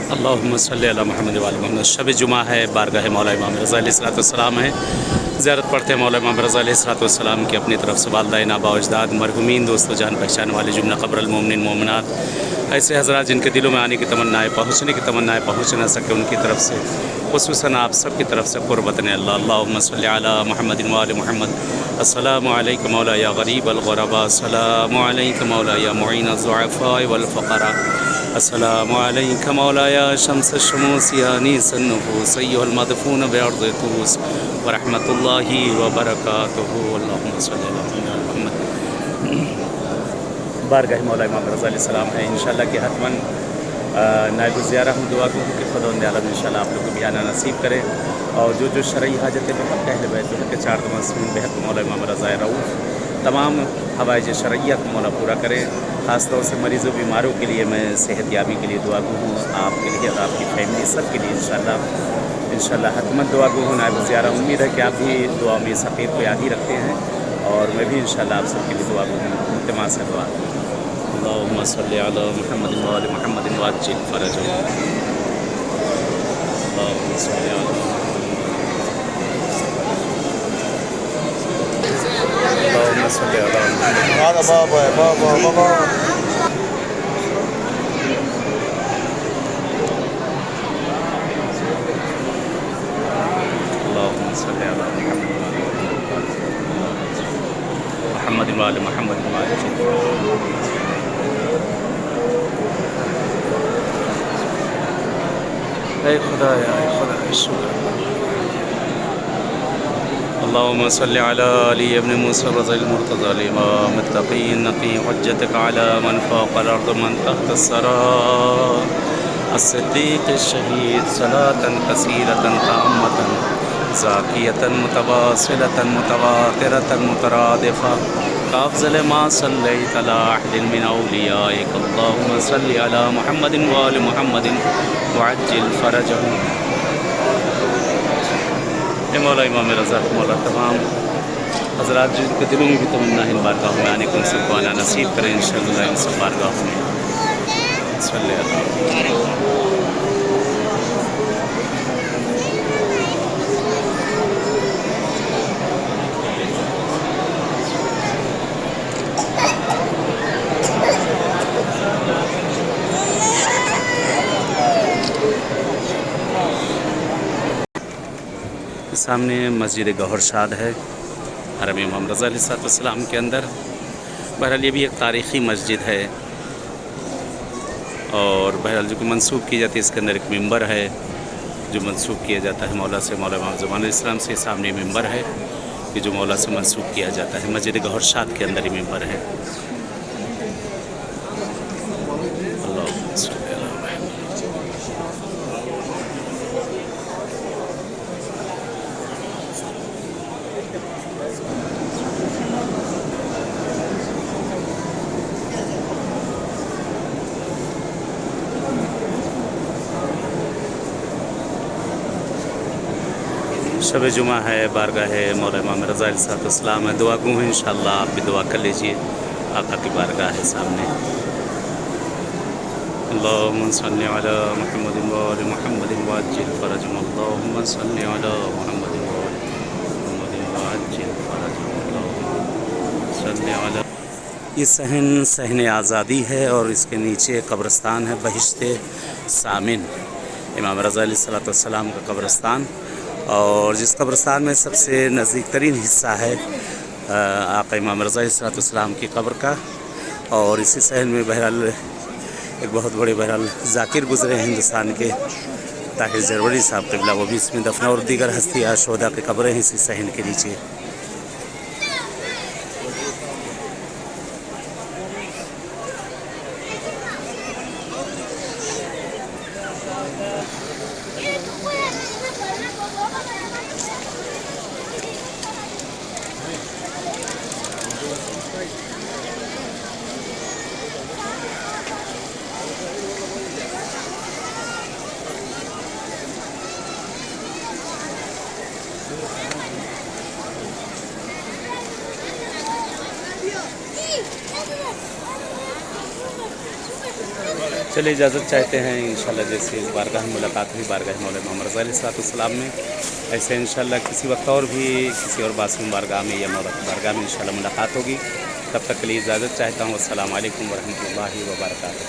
अल्लाहुम्मा सल्ली अला मुहम्मद व आले मुहम्मद। शब जुमा है, बारगाह मौला इमाम रज़ा अलैहिस्सलाम है। ज़ियारत पढ़ते हैं मौला इमाम रज़ा अलैहिस्सलाम की अपनी तरफ से वालिदैन आबा अजदाद मरहुमीन दोस्तों जान पहचान वाले जुमला क़ब्रुल मोमिनीन मोमिनात ऐसे हज़रात जिनके दिलों में आने की तमन्नाएँ पहुँचने की तमन्नाएँ पहुँच न सके उनकी तरफ से खुसूसन आप सब की तरफ से क़ुर्बत ने अल्लाहुम्मा सल्ली अला मुहम्मद व आले मुहम्मद। अस्सलामु अलैका मौला या गरीब अल ग़ुरबा, अस्सलामु अलैका मौला या मुईन अज़-ज़ुअफ़ा वल फ़क़रा, अस्सलामु अलैका मौला या शम्स अश-शमूस या अनीस अन-नुफूस अय्युहल मदफ़ून बिअर्ज़ तूस व रहमतुल्लाहि व बरकातुहू। अल्लाहुम्मा सल्ली अला मुहम्मद। बारगाह मौला इमाम रज़ा अलैहिस्सलाम है इंशाअल्लाह कि हतमन नायब ज़ियारा हूँ। दुआ को कि खुदावंद आलम इंशाअल्लाह आप लोग को भी आना नसीब करे और जो शरई हाजत बेहद अहल बैत के चार मासूम बेहद मौला इमाम रज़ा रऊफ़ तमाम हवाइज शरयत मौला पूरा करे। ख़ास तौर से मरीज़ों बीमारों के लिए मैं सेहत याबी के लिए दुआ हूँ, आपके लिए और आपकी फैमिली सब के लिए इंशाअल्लाह हतमन दुआ हूँ। नायब ज़ियारा उम्मीद है कि आप भी दुआ में सफ़ीर को याद ही रखते हैं और मैं भी इंशाअल्लाह आप सबके लिए दुआ हूँ इल्तिमास है दुआ। अल्लाहुम्मा सल्ली अला मुहम्मद व आले मुहम्मद व अज्जिल फ़रजहू। अल्लाहुम्मा सल्ली अला अल्लाहुम्मा सल्ली अला هذا بابا يا بابا بابا. अल्लाहुम्मा सल्ली अला मुहम्मद व आले मुहम्मद व अज्जिल ऐ खुदा शुक्र। अल्लाहुम्मा सल्ली अला अली इब्न मूसा रज़ियल मुर्तज़ा इमाम अत-तक़ीय्यिन नक़ी हुज्जतक अला मन फ़ौक़ल अर्ज़ मन तहत अस्सरा अस्सिद्दीक़ अश-शहीद सलातन कसीरतन ताम्मतन ज़ाकियतन मुतवासिलतन मुतवातिरतन मुतरादिफ़ा काफ़ज़ल मा सल्लैत अला अहदिन मिन औलियाइक। अल्लाहुम्मा सल्ली अला मुहम्मदिन व आले मुहम्मदिन व अज्जिल फ़रजहू। मौला इमाम रज़ा मौला तमाम हज़रात जिनके दिलों में भी तमन्ना है इन बारगाहों में आने को उन सबको आना नसीब करें इंशाअल्लाह इन सब बारगाहों में। सल्ले अल्लाह। सामने मस्जिद गौहरशाद है हरम इमाम रज़ा अलैहिस्सलाम के अंदर। बहरहाल ये भी एक तारीख़ी मस्जिद है और बहरहाल जो कि मंसूब की जाती है इसके अंदर एक मिंबर है जो मंसूब किया जाता है मौला से, मौला इमाम ज़मान अलैहिस्सलाम से। सामने मिंबर है कि जो मौला से मंसूब किया जाता है। मस्जिद गौहरशाद के अंदर ही मिंबर है। शब जुमा है, बारगाह है मौला इमाम रज़ा अलैहिस्सलाम है। दुआ गो है इंशाअल्लाह आप भी दुआ कर लीजिए। आका की बारगाह है सामने। अल्लाहुम्मा सल्ली अला मुहम्मद व आले मुहम्मद व अज्जिल फ़रजहू। अल्लाहुम्मा सल्ली अला मुहम्मद व आले मुहम्मद व अज्जिल फ़रजहू। अल्लाहुम्मा सल्ली अला। ये सहन आज़ादी है और इसके नीचे कब्रिस्तान है बहिश्ते सामिन, इमाम रज़ा अलैहिस्सलाम का कब्रिस्तान। और जिस कब्रिस्तान में सबसे नज़दीक तरीन हिस्सा है आका इमाम रज़ा अलैहिस्सलाम की कब्र का। और इसी सहन में बहरहाल एक बहुत बड़े बहरहाल ज़ाकिर गुज़रे हैं हिंदुस्तान के, ताहिर ज़रवरी साहब क़िबला, वो भी इसमें दफन और दीगर हस्तियाँ शोहदा के कब्रें हैं इसी सहन के नीचे। चलिए इजाज़त चाहते हैं इंशाल्लाह। जैसे इस बारगाह में मुलाकात हुई बारगाह मौला इमाम रज़ा अलैहिस्सलाम में, ऐसे इंशाल्लाह किसी वक्त और भी किसी और बासिम बारगाह में या मौला की बारगाह में इंशाल्लाह मुलाकात होगी। तब तक के लिए इजाज़त चाहता हूँ। अस्सलाम वालेकुम वरहमतुल्लाहि व बरकातहू।